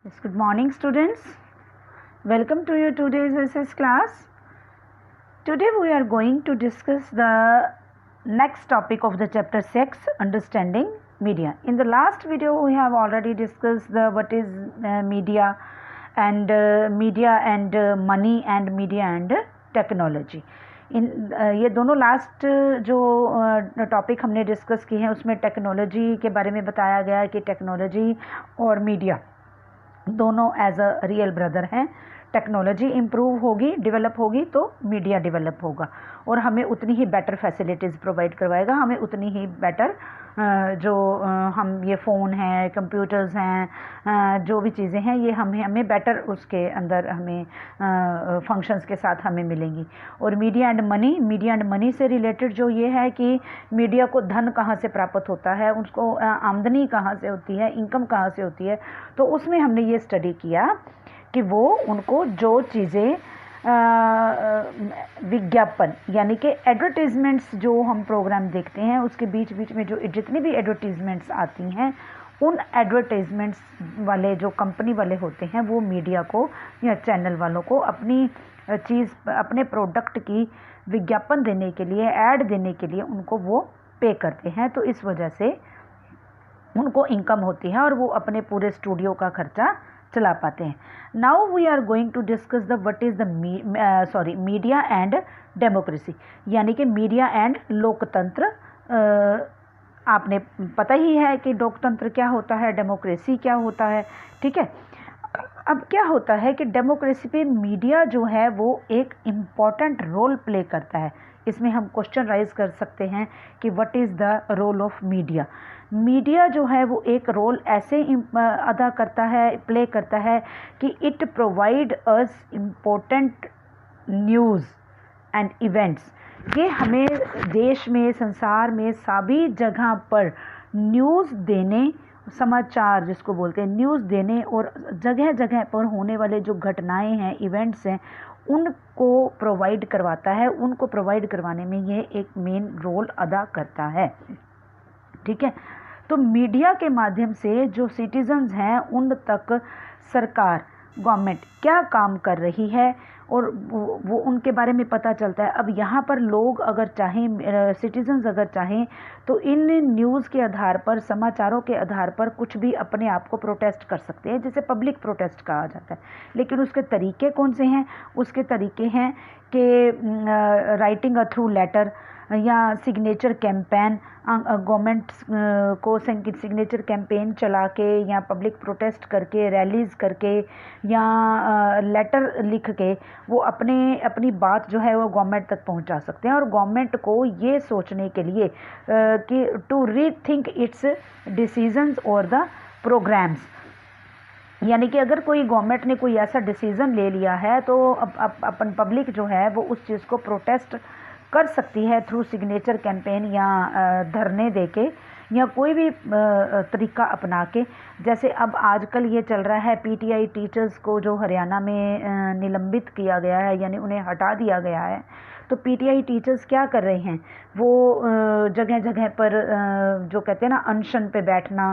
Yes, good morning, students. Welcome to your today's SS class. Today we are going to discuss the next topic of the chapter 6, understanding media. In the last video we have already discussed the what is media and money and media and technology. इन ये दोनों last जो topic हमने discuss की हैं उसमें technology के बारे में बताया गया है कि टेक्नोलॉजी और मीडिया दोनों एज अ रियल ब्रदर हैं। टेक्नोलॉजी इम्प्रूव होगी, डेवलप होगी तो मीडिया डेवलप होगा और हमें उतनी ही बेटर फैसिलिटीज़ प्रोवाइड करवाएगा, हमें उतनी ही बेटर हम ये फ़ोन हैं, कंप्यूटर्स हैं, जो भी चीज़ें हैं ये हमें बेटर उसके अंदर हमें फंक्शंस के साथ हमें मिलेंगी। और मीडिया एंड मनी से रिलेटेड जो ये है कि मीडिया को धन कहाँ से प्राप्त होता है, उसको आमदनी कहाँ से होती है, इनकम कहाँ से होती है, तो उसमें हमने ये स्टडी किया कि वो उनको जो चीज़ें विज्ञापन यानी कि एडवर्टीज़मेंट्स जो हम प्रोग्राम देखते हैं उसके बीच बीच में जो जितनी भी एडवर्टीज़मेंट्स आती हैं उन एडवर्टीज़मेंट्स वाले जो कंपनी वाले होते हैं वो मीडिया को या चैनल वालों को अपनी चीज़ अपने प्रोडक्ट की विज्ञापन देने के लिए, ऐड देने के लिए उनको वो पे करते हैं, तो इस वजह से उनको इनकम होती है और वो अपने पूरे स्टूडियो का खर्चा चला पाते हैं। Now we are going to discuss the what is the media and democracy, यानी कि मीडिया एंड लोकतंत्र। आपने पता ही है कि लोकतंत्र क्या होता है, डेमोक्रेसी क्या होता है, ठीक है। अब क्या होता है कि डेमोक्रेसी पे मीडिया जो है वो एक इम्पॉर्टेंट रोल प्ले करता है। इसमें हम क्वेश्चन राइज कर सकते हैं कि what is the role of media. Media जो है वो एक रोल ऐसे अदा करता है, प्ले करता है कि it provide us important news and events. ये हमें देश में, संसार में सभी जगह पर न्यूज़ देने, समाचार जिसको बोलते हैं न्यूज़ देने और जगह जगह पर होने वाले जो घटनाएं हैं, इवेंट्स हैं, उनको प्रोवाइड करवाता है। उनको प्रोवाइड करवाने में ये एक मेन रोल अदा करता है, ठीक है। तो मीडिया के माध्यम से जो सिटीजन्स हैं उन तक सरकार, गवर्नमेंट क्या काम कर रही है और वो उनके बारे में पता चलता है। अब यहाँ पर लोग अगर चाहें, सिटीजन्स अगर चाहें तो इन न्यूज़ के आधार पर, समाचारों के आधार पर कुछ भी अपने आप को प्रोटेस्ट कर सकते हैं, जिसे पब्लिक प्रोटेस्ट कहा जाता है। लेकिन उसके तरीके कौन से हैं? उसके तरीके हैं कि राइटिंग अ थ्रू लेटर या सिग्नेचर कैंपेन, गवर्नमेंट को सिग्नेचर कैंपेन चला के या पब्लिक प्रोटेस्ट करके, रैलीज़ करके या लेटर लिख के वो अपनी बात जो है वो गवर्नमेंट तक पहुंचा सकते हैं। और गवर्नमेंट को ये सोचने के लिए कि टू रीथिंक इट्स डिसीजंस और द प्रोग्राम्स, यानी कि अगर कोई गवर्नमेंट ने कोई ऐसा डिसीज़न ले लिया है तो अपन पब्लिक जो है वो उस चीज़ को प्रोटेस्ट कर सकती है थ्रू सिग्नेचर कैंपेन या धरने देके या कोई भी तरीका अपना के। जैसे अब आजकल ये चल रहा है, पीटीआई टीचर्स को जो हरियाणा में निलंबित किया गया है, यानी उन्हें हटा दिया गया है। तो पीटीआई टीचर्स क्या कर रहे हैं, वो जगह जगह पर जो कहते हैं ना अनशन पे बैठना,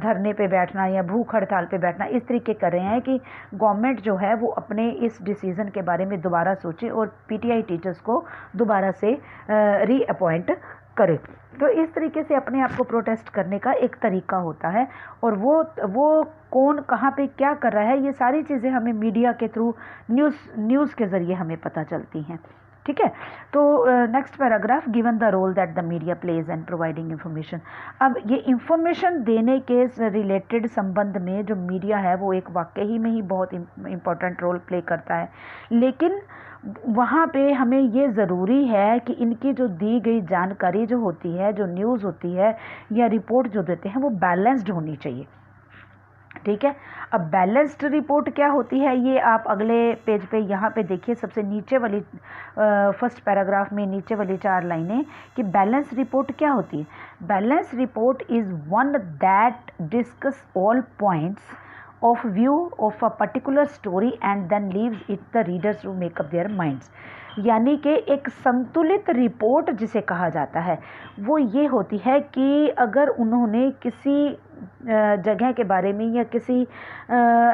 धरने पे बैठना या भूख हड़ताल पे बैठना, इस तरीके कर रहे हैं कि गवर्नमेंट जो है वो अपने इस डिसीज़न के बारे में दोबारा सोचे और पीटीआई टीचर्स को दोबारा से रीअपॉइंट करे। तो इस तरीके से अपने आप को प्रोटेस्ट करने का एक तरीका होता है। और वो कौन कहाँ पे क्या कर रहा है, ये सारी चीज़ें हमें मीडिया के थ्रू न्यूज़ के ज़रिए हमें पता चलती हैं, ठीक है। तो next paragraph, given the role that the media plays and providing information. अब ये इंफॉर्मेशन देने के रिलेटेड संबंध में जो मीडिया है वो एक वाकई में ही बहुत इम्पोर्टेंट रोल प्ले करता है। लेकिन वहाँ पे हमें ये ज़रूरी है कि इनकी जो दी गई जानकारी जो होती है, जो न्यूज़ होती है या रिपोर्ट जो देते हैं वो बैलेंस्ड होनी चाहिए, ठीक है। अब बैलेंस्ड रिपोर्ट क्या होती है ये आप अगले पेज पे यहाँ पे देखिए, सबसे नीचे वाली फर्स्ट पैराग्राफ में नीचे वाली 4 लाइनें कि बैलेंस रिपोर्ट क्या होती है। Balance report is one that discuss all points of view of a particular story and then leaves it the readers to make up their minds। यानी कि एक संतुलित रिपोर्ट जिसे कहा जाता है वो ये होती है कि अगर उन्होंने किसी जगह के बारे में या किसी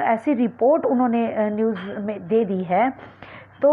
ऐसी रिपोर्ट उन्होंने न्यूज़ में दे दी है तो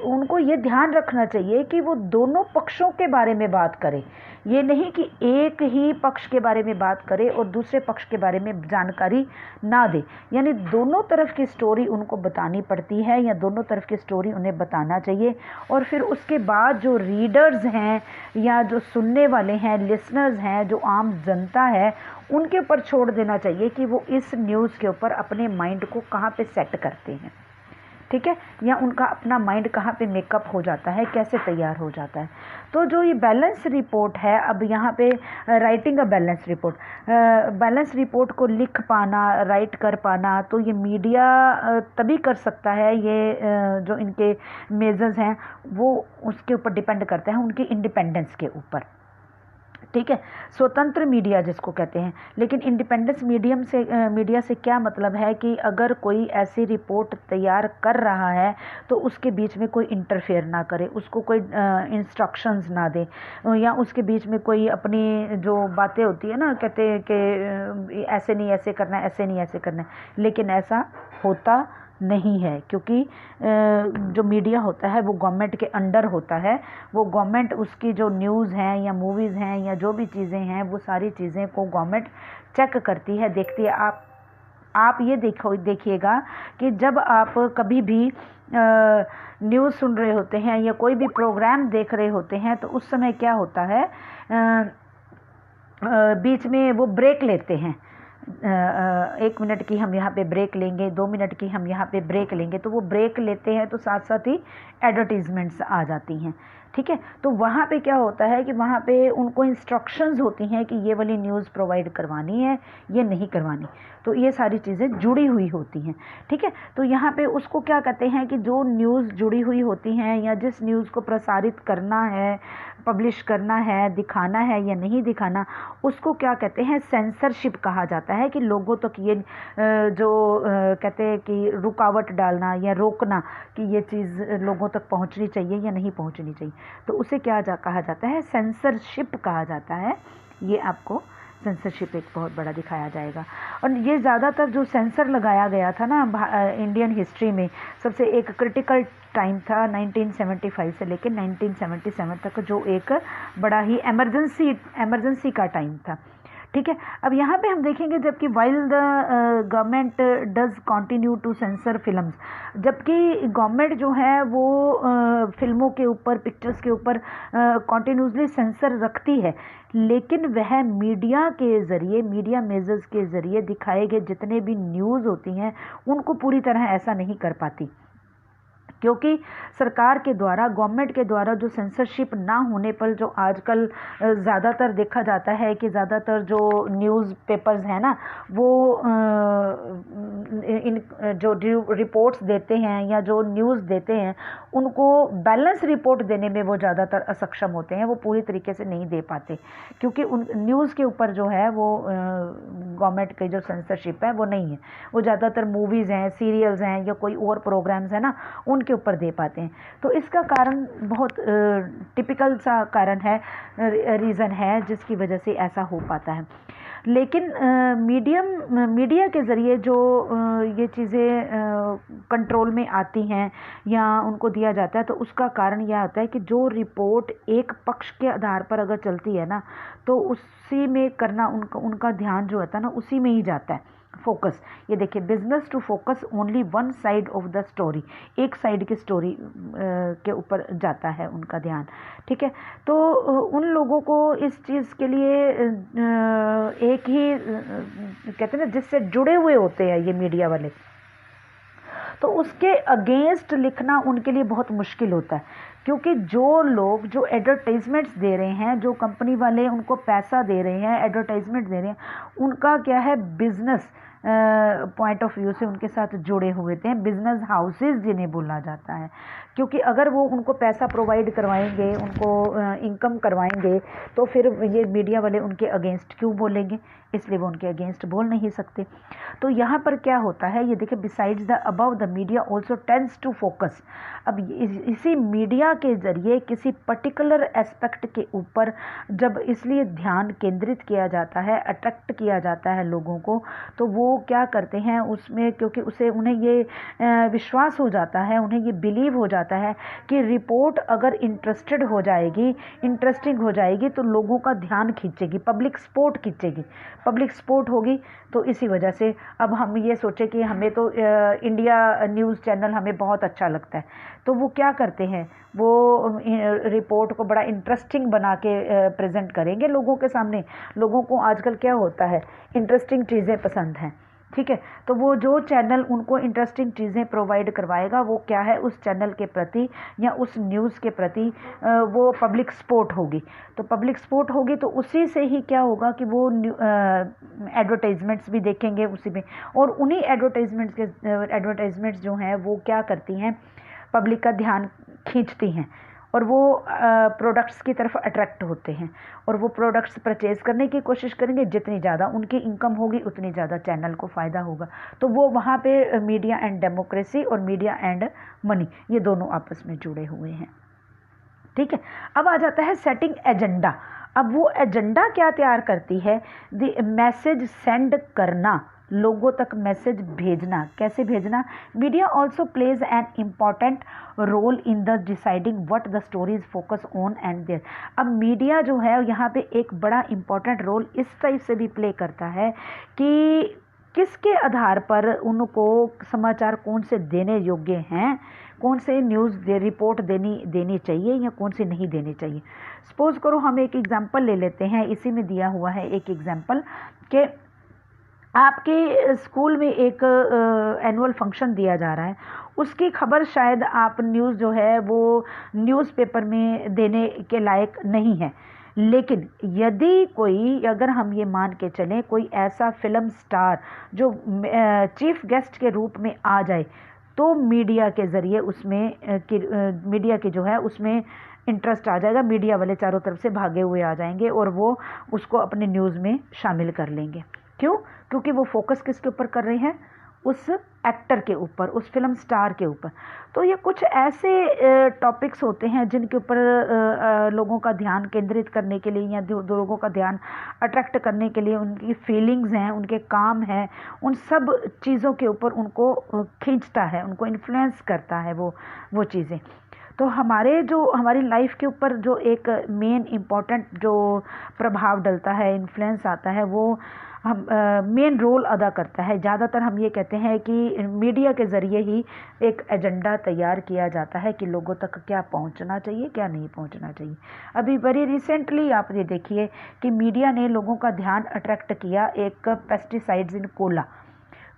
उनको ये ध्यान रखना चाहिए कि वो दोनों पक्षों के बारे में बात करें। ये नहीं कि एक ही पक्ष के बारे में बात करे और दूसरे पक्ष के बारे में जानकारी ना दे, यानी दोनों तरफ की स्टोरी उनको बतानी पड़ती है या दोनों तरफ की स्टोरी उन्हें बताना चाहिए। और फिर उसके बाद जो रीडर्स हैं या जो सुनने वाले हैं, लिसनर्स हैं, जो आम जनता है, उनके ऊपर छोड़ देना चाहिए कि वो इस न्यूज़ के ऊपर अपने माइंड को कहाँ पे सेट करते हैं, ठीक है, या उनका अपना माइंड कहाँ पे मेकअप हो जाता है, कैसे तैयार हो जाता है। तो जो ये बैलेंस रिपोर्ट है, अब यहाँ पे राइटिंग अ बैलेंस रिपोर्ट को लिख पाना, राइट कर पाना, तो ये मीडिया तभी कर सकता है। ये जो इनके मेजर्स हैं वो उसके ऊपर डिपेंड करते हैं, उनकी इंडिपेंडेंस के ऊपर, ठीक है, स्वतंत्र मीडिया जिसको कहते हैं। लेकिन इंडिपेंडेंस मीडिया से क्या मतलब है कि अगर कोई ऐसी रिपोर्ट तैयार कर रहा है तो उसके बीच में कोई इंटरफेयर ना करे, उसको कोई इंस्ट्रक्शंस ना दे, या उसके बीच में कोई अपनी जो बातें होती है ना, कहते हैं कि ऐसे नहीं ऐसे करना है, ऐसे नहीं ऐसे करना है, लेकिन ऐसा होता नहीं है, क्योंकि जो मीडिया होता है वो गवर्नमेंट के अंडर होता है। वो गवर्नमेंट उसकी जो न्यूज़ हैं या मूवीज़ हैं या जो भी चीज़ें हैं वो सारी चीज़ें को गवर्नमेंट चेक करती है, देखती है। आप ये देखिएगा कि जब आप कभी भी न्यूज़ सुन रहे होते हैं या कोई भी प्रोग्राम देख रहे होते हैं तो उस समय क्या होता है, बीच में वो ब्रेक लेते हैं। 1 मिनट की हम यहाँ पे ब्रेक लेंगे, 2 मिनट की हम यहाँ पे ब्रेक लेंगे, तो वो ब्रेक लेते हैं तो साथ साथ ही एडवर्टीजमेंट्स आ जाती हैं, ठीक है। तो वहाँ पे क्या होता है कि वहाँ पे उनको इंस्ट्रक्शंस होती हैं कि ये वाली न्यूज़ प्रोवाइड करवानी है, ये नहीं करवानी, तो ये सारी चीज़ें जुड़ी हुई होती हैं, ठीक है। तो यहाँ पे उसको क्या कहते हैं कि जो न्यूज़ जुड़ी हुई होती हैं या जिस न्यूज़ को प्रसारित करना है, पब्लिश करना है, दिखाना है या नहीं दिखाना, उसको क्या कहते हैं, सेंसरशिप कहा जाता है। कि लोगों तक ये जो कहते हैं कि रुकावट डालना या रोकना कि ये चीज़ लोगों तक पहुंचनी चाहिए या नहीं पहुंचनी चाहिए, तो उसे क्या कहा जाता है, सेंसरशिप कहा जाता है। ये आपको सेंसरशिप एक बहुत बड़ा दिखाया जाएगा। और ये ज़्यादातर जो सेंसर लगाया गया था ना इंडियन हिस्ट्री में, सबसे एक क्रिटिकल टाइम था 1975 से लेकर 1977 तक, जो एक बड़ा ही एमरजेंसी का टाइम था, ठीक है। अब यहाँ पे हम देखेंगे जबकि while the government does continue to sensor films, जबकि गवर्नमेंट जो है वो फिल्मों के ऊपर, पिक्चर्स के ऊपर कंटिन्यूसली सेंसर रखती है, लेकिन वह मीडिया के ज़रिए, मीडिया मेजर्स के ज़रिए दिखाए गए जितने भी न्यूज़ होती हैं उनको पूरी तरह ऐसा नहीं कर पाती, क्योंकि सरकार के द्वारा, गवर्नमेंट के द्वारा जो सेंसरशिप ना होने पर जो आजकल ज़्यादातर देखा जाता है कि ज़्यादातर जो न्यूज़ पेपर्स हैं ना वो इन जो रिपोर्ट्स देते हैं या जो न्यूज़ देते हैं उनको बैलेंस रिपोर्ट देने में वो ज़्यादातर असक्षम होते हैं, वो पूरी तरीके से नहीं दे पाते, क्योंकि उन न्यूज़ के ऊपर जो है वो गवर्नमेंट की जो सेंसरशिप है वो नहीं है। वो ज़्यादातर मूवीज़ हैं, सीरियल्स हैं या कोई और प्रोग्राम्स हैं ना, उनके ऊपर दे पाते हैं। तो इसका कारण बहुत टिपिकल सा कारण है, रीज़न है जिसकी वजह से ऐसा हो पाता है। लेकिन मीडिया के ज़रिए जो ये चीज़ें कंट्रोल में आती हैं या उनको दिया जाता है, तो उसका कारण यह होता है कि जो रिपोर्ट एक पक्ष के आधार पर अगर चलती है ना, तो उसी में करना उनका ध्यान जो होता है ना उसी में ही जाता है, फोकस। ये देखिए, business to focus only one side of the story, एक साइड की स्टोरी के ऊपर जाता है उनका ध्यान, ठीक है। तो उन लोगों को इस चीज़ के लिए एक ही कहते हैं ना, जिससे जुड़े हुए होते हैं ये मीडिया वाले, तो उसके अगेंस्ट लिखना उनके लिए बहुत मुश्किल होता है, क्योंकि जो लोग जो एडवर्टाइजमेंट्स दे रहे हैं, जो कंपनी वाले उनको पैसा दे रहे हैं, एडवर्टाइजमेंट दे रहे हैं, उनका क्या है, बिजनेस पॉइंट ऑफ व्यू से उनके साथ जुड़े हुए थे, बिजनेस हाउसेस जिन्हें बोला जाता है। क्योंकि अगर वो उनको पैसा प्रोवाइड करवाएंगे, उनको इनकम करवाएंगे, तो फिर ये मीडिया वाले उनके अगेंस्ट क्यों बोलेंगे, इसलिए वो उनके अगेंस्ट बोल नहीं सकते। तो यहाँ पर क्या होता है, ये देखिए, besides the above the media also tends to focus. अब इसी मीडिया के जरिए किसी पर्टिकुलर एस्पेक्ट के ऊपर जब इसलिए ध्यान केंद्रित किया जाता है, अट्रैक्ट किया जाता है लोगों को, तो वो क्या करते हैं उसमें, क्योंकि उन्हें ये विश्वास हो जाता है, उन्हें ये बिलीव हो जाता है कि रिपोर्ट अगर इंटरेस्टेड हो जाएगी, इंटरेस्टिंग हो जाएगी, तो लोगों का ध्यान खींचेगी, पब्लिक सपोर्ट खींचेगी, पब्लिक सपोर्ट होगी। तो इसी वजह से अब हम ये सोचे कि हमें तो इंडिया न्यूज़ चैनल हमें बहुत अच्छा लगता है, तो वो क्या करते हैं, वो रिपोर्ट को बड़ा इंटरेस्टिंग बना के प्रेजेंट करेंगे लोगों के सामने। लोगों को आजकल क्या होता है, इंटरेस्टिंग चीज़ें पसंद हैं, ठीक है। तो वो जो चैनल उनको इंटरेस्टिंग चीज़ें प्रोवाइड करवाएगा, वो क्या है, उस चैनल के प्रति या उस न्यूज़ के प्रति वो पब्लिक सपोर्ट होगी। तो पब्लिक सपोर्ट होगी तो उसी से ही क्या होगा कि वो एडवर्टाइजमेंट्स भी देखेंगे उसी में, और उन्हीं एडवर्टाइजमेंट्स जो हैं वो क्या करती हैं, पब्लिक का ध्यान खींचती हैं, और वो प्रोडक्ट्स की तरफ अट्रैक्ट होते हैं, और वो प्रोडक्ट्स परचेज करने की कोशिश करेंगे। जितनी ज़्यादा उनकी इनकम होगी उतनी ज़्यादा चैनल को फ़ायदा होगा। तो वो वहाँ पे मीडिया एंड डेमोक्रेसी और मीडिया एंड मनी, ये दोनों आपस में जुड़े हुए हैं, ठीक है। अब आ जाता है सेटिंग एजेंडा। अब वो एजेंडा क्या तैयार करती है, द मैसेज सेंड करना, लोगों तक मैसेज भेजना। कैसे भेजना, media also plays an important role in the deciding what the stories focus on and there. अब मीडिया जो है यहाँ पे एक बड़ा इम्पॉर्टेंट रोल इस टाइप से भी प्ले करता है कि किसके आधार पर उनको समाचार कौन से देने योग्य हैं, कौन से न्यूज़ रिपोर्ट देनी चाहिए या कौन सी नहीं देनी चाहिए। सपोज करो हम एक एग्जांपल ले लेते हैं, इसी में दिया हुआ है एक एग्जांपल कि आपके स्कूल में एक एनुअल फंक्शन दिया जा रहा है, उसकी खबर शायद आप न्यूज़ जो है वो न्यूज़पेपर में देने के लायक नहीं है, लेकिन यदि कोई, अगर हम ये मान के चलें, कोई ऐसा फिल्म स्टार जो चीफ गेस्ट के रूप में आ जाए, तो मीडिया के ज़रिए उसमें मीडिया के जो है उसमें इंटरेस्ट आ जाएगा, मीडिया वाले चारों तरफ से भागे हुए आ जाएंगे और वो उसको अपने न्यूज़ में शामिल कर लेंगे। क्यों? क्योंकि वो फोकस किसके ऊपर कर रहे हैं, उस एक्टर के ऊपर, उस फिल्म स्टार के ऊपर। तो ये कुछ ऐसे टॉपिक्स होते हैं जिनके ऊपर लोगों का ध्यान केंद्रित करने के लिए या लोगों का ध्यान अट्रैक्ट करने के लिए, उनकी फीलिंग्स हैं, उनके काम हैं, उन सब चीज़ों के ऊपर उनको खींचता है, उनको इन्फ्लुएंस करता है वो चीज़ें। तो हमारी लाइफ के ऊपर जो एक मेन इम्पॉर्टेंट जो प्रभाव डलता है, इन्फ्लुएंस आता है, वो हम मेन रोल अदा करता है। ज़्यादातर हम ये कहते हैं कि मीडिया के ज़रिए ही एक एजेंडा तैयार किया जाता है कि लोगों तक क्या पहुंचना चाहिए, क्या नहीं पहुंचना चाहिए। अभी वेरी रिसेंटली आप ये देखिए कि मीडिया ने लोगों का ध्यान अट्रैक्ट किया एक पेस्टिसाइड्स इन कोला,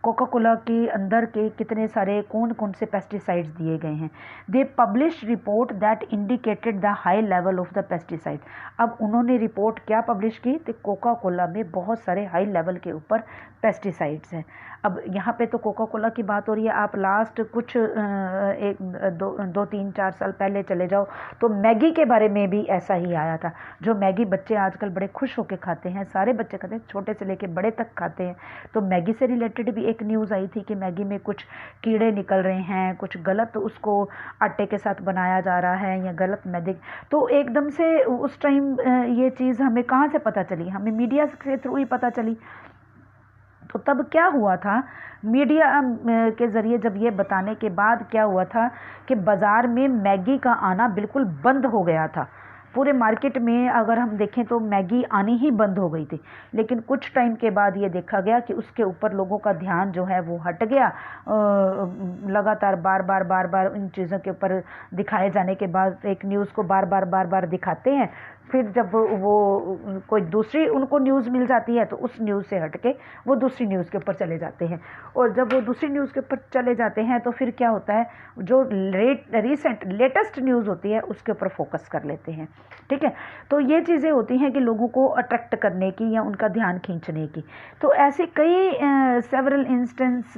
कोका कोला के अंदर के कितने सारे कौन कौन से पेस्टिसाइड्स दिए गए हैं। They publish report that indicated the high level of the pesticide. अब उन्होंने रिपोर्ट क्या पब्लिश की, तो कोका कोला में बहुत सारे हाई लेवल के ऊपर पेस्टिसाइड्स हैं। अब यहाँ पे तो कोका कोला की बात हो रही है, आप लास्ट कुछ 2-3-4 साल पहले चले जाओ तो मैगी के बारे में भी ऐसा ही आया था। जो मैगी बच्चे आजकल बड़े खुश होकर खाते हैं, सारे बच्चे खाते हैं, छोटे से लेके बड़े तक खाते हैं। तो मैगी से रिलेटेड भी एक न्यूज़ आई थी कि मैगी में कुछ कीड़े निकल रहे हैं, कुछ गलत उसको आटे के साथ बनाया जा रहा है या गलत मैदे। तो एकदम से उस टाइम ये चीज़ हमें कहाँ से पता चली, हमें मीडिया के थ्रू ही पता चली। तो तब क्या हुआ था, मीडिया के ज़रिए जब ये बताने के बाद क्या हुआ था कि बाज़ार में मैगी का आना बिल्कुल बंद हो गया था। पूरे मार्केट में अगर हम देखें तो मैगी आनी ही बंद हो गई थी। लेकिन कुछ टाइम के बाद ये देखा गया कि उसके ऊपर लोगों का ध्यान जो है वो हट गया। लगातार बार बार इन चीज़ों के ऊपर दिखाए जाने के बाद, एक न्यूज़ को बार बार दिखाते हैं, फिर जब वो कोई दूसरी उनको न्यूज़ मिल जाती है तो उस न्यूज़ से हट के वो दूसरी न्यूज़ के ऊपर चले जाते हैं। और जब वो दूसरी न्यूज़ के ऊपर चले जाते हैं तो फिर क्या होता है, जो लेटेस्ट न्यूज़ होती है उसके ऊपर फोकस कर लेते हैं, ठीक है। तो ये चीज़ें होती हैं कि लोगों को अट्रैक्ट करने की या उनका ध्यान खींचने की। तो ऐसे कई सेवरल इंस्टेंस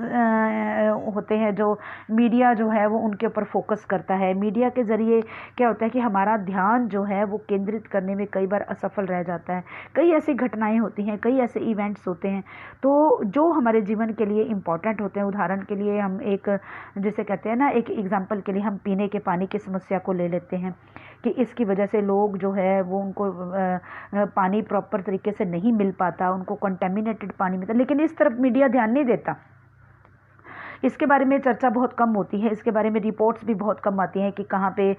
होते हैं जो मीडिया जो है वो उनके ऊपर फोकस करता है। मीडिया के ज़रिए क्या होता है कि हमारा ध्यान जो है वो केंद्रित करने में कई बार असफल रह जाता है। कई ऐसी घटनाएं होती हैं, कई ऐसे इवेंट्स होते हैं तो जो हमारे जीवन के लिए इम्पॉर्टेंट होते हैं। उदाहरण के लिए हम एक, जिसे कहते हैं ना, एक एग्जांपल के लिए हम पीने के पानी की समस्या को ले लेते हैं कि इसकी वजह से लोग जो है वो उनको पानी प्रॉपर तरीके से नहीं मिल पाता, उनको कंटेमिनेटेड पानी मिलता, लेकिन इस तरफ मीडिया ध्यान नहीं देता। इसके बारे में चर्चा बहुत कम होती है, इसके बारे में रिपोर्ट्स भी बहुत कम आती हैं कि कहाँ पे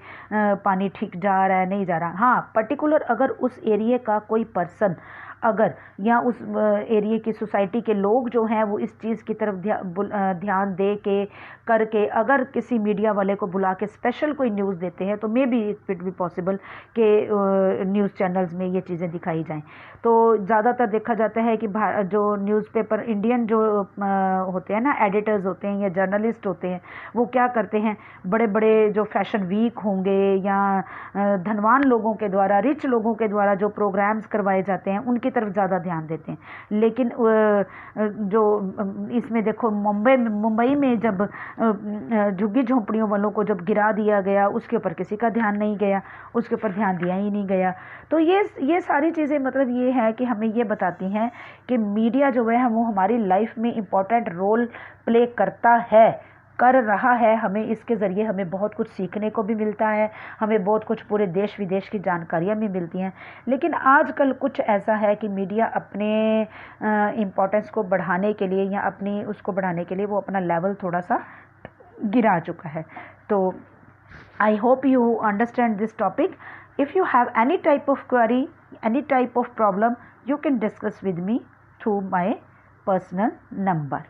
पानी ठीक जा रहा है, नहीं जा रहा। हाँ, पर्टिकुलर अगर उस एरिया का कोई पर्सन अगर या उस एरिया की सोसाइटी के लोग जो हैं वो इस चीज़ की तरफ ध्यान दे के करके अगर किसी मीडिया वाले को बुला के स्पेशल कोई न्यूज़ देते हैं तो may be it be possible कि न्यूज़ चैनल्स में ये चीज़ें दिखाई जाएं। तो ज़्यादातर देखा जाता है कि जो न्यूज़पेपर इंडियन जो होते हैं ना, एडिटर्स होते हैं या जर्नलिस्ट होते हैं, वो क्या करते हैं, बड़े बड़े जो फैशन वीक होंगे या धनवान लोगों के द्वारा, रिच लोगों के द्वारा जो प्रोग्राम्स करवाए जाते हैं उनकी तरफ ज़्यादा ध्यान देते हैं। लेकिन जो इसमें देखो मुंबई में जब झुग्गी झोंपड़ियों वालों को जब गिरा दिया गया, उसके ऊपर किसी का ध्यान नहीं गया, उसके ऊपर ध्यान दिया ही नहीं गया। तो ये सारी चीज़ें मतलब ये है कि हमें ये बताती हैं कि मीडिया जो है वो हमारी लाइफ में इम्पोर्टेंट रोल प्ले कर रहा है। हमें इसके ज़रिए हमें बहुत कुछ सीखने को भी मिलता है, हमें बहुत कुछ पूरे देश विदेश की जानकारियाँ भी मिलती हैं। लेकिन आजकल कुछ ऐसा है कि मीडिया अपने इम्पोर्टेंस को बढ़ाने के लिए या अपनी उसको बढ़ाने के लिए वो अपना लेवल थोड़ा सा गिरा चुका है। तो I hope you understand this topic. If you have any type of query, any type of problem, you can discuss with me through my personal number.